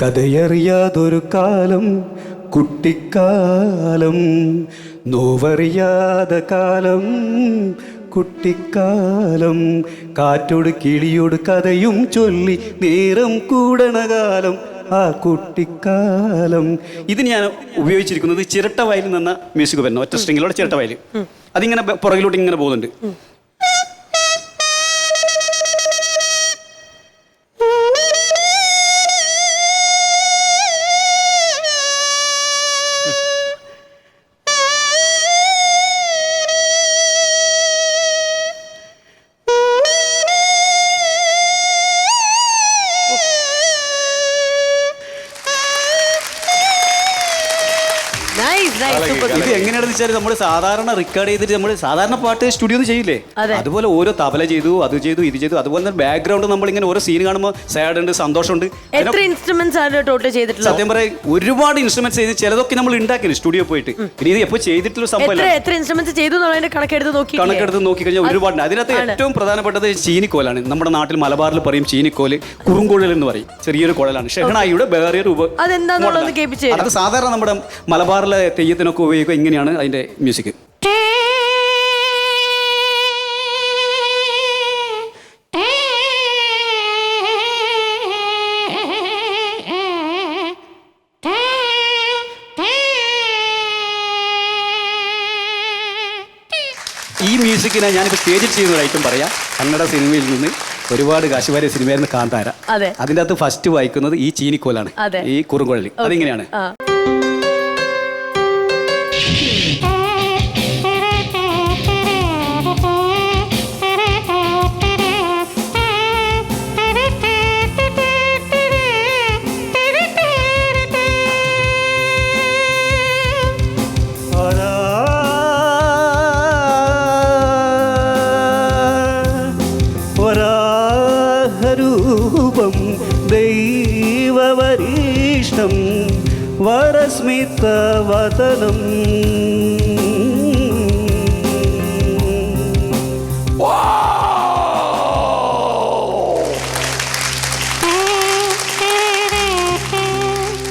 കഥയറിയാതൊരു കാലം കുട്ടിക്കാലം, നോവറിയാത കാലം കുട്ടിക്കാലം, കാറ്റോട് കിളിയോട് കഥയും ചൊല്ലി നേരം കൂടണ കാലം ആ കുട്ടിക്കാലം. ഇതിന് ഞാൻ ഉപയോഗിച്ചിരിക്കുന്നത് ചിരട്ട വയലിൽ നിന്ന മ്യൂസിക് വരുന്ന ഒറ്റ സ്ട്രിങ്ങിലൂടെ ചിരട്ട വയൽ, അതിങ്ങനെ പുറകിലോട്ട് ഇങ്ങനെ പോകുന്നുണ്ട്. ഇത് എങ്ങനെയാണെന്ന് വെച്ചാൽ നമ്മൾ സാധാരണ റെക്കോർഡ് ചെയ്തിട്ട് നമ്മൾ സാധാരണ പാട്ട് സ്റ്റുഡിയോന്ന് ചെയ്യില്ലേ, അതുപോലെ ഓരോ തബല ചെയ്തു, അത് ചെയ്തു, ഇത് ചെയ്തു. അതുപോലെ തന്നെ ബാക്ക്ഗ്രൗണ്ട് നമ്മൾ ഇങ്ങനെ ഓരോ സീൻ കാണുമ്പോൾ സാഡ് ഉണ്ട്, സന്തോഷമുണ്ട്. സത്യം പറയാം ഒരുപാട് ഇൻസ്ട്രുമെന്റ്സ് ചെയ്ത് ചിലതൊക്കെ നമ്മൾ ഉണ്ടാക്കില്ല സ്റ്റുഡിയോ പോയിട്ട്. പിന്നെ ഇത് എപ്പോൾ ചെയ്തിട്ടുള്ള സംഭവം കണക്കെടുത്ത് നോക്കി കഴിഞ്ഞാൽ ഒരുപാട്. അതിനകത്ത് ഏറ്റവും പ്രധാനപ്പെട്ടത് ചീനിക്കോലാണ്. നമ്മുടെ നാട്ടിൽ മലബാറിൽ പറയും ചീനിക്കോല്, കുറുങ്കുഴൽ എന്ന് പറയും. ചെറിയൊരു കുഴലാണ്. ഷെഹനായിയുടെ വേറൊരു അത് സാധാരണ നമ്മുടെ മലബാറിലെ തെയ്യത്തിനൊക്കെ ഉപയോഗിക്കുക. ഇങ്ങനെയാണ് അതിന്റെ മ്യൂസിക്. ഈ മ്യൂസിക്കിനെ ഞാനിപ്പോൾ സ്റ്റേജിൽ ചെയ്യുന്ന ഒരു ഐറ്റം പറയാം. കന്നഡ സിനിമയിൽ നിന്ന് ഒരുപാട് കാശുവാരിയ സിനിമയായിരുന്നു കാന്താര. അതിൻ്റെ അകത്ത് ഫസ്റ്റ് വായിക്കുന്നത് ഈ ചീനിക്കോലാണ്, ഈ കുറുങ്കുഴലി. അതിങ്ങനെയാണ്. രൂപം ദൈവവരീഷ്ടം വരസ്മിതവദനം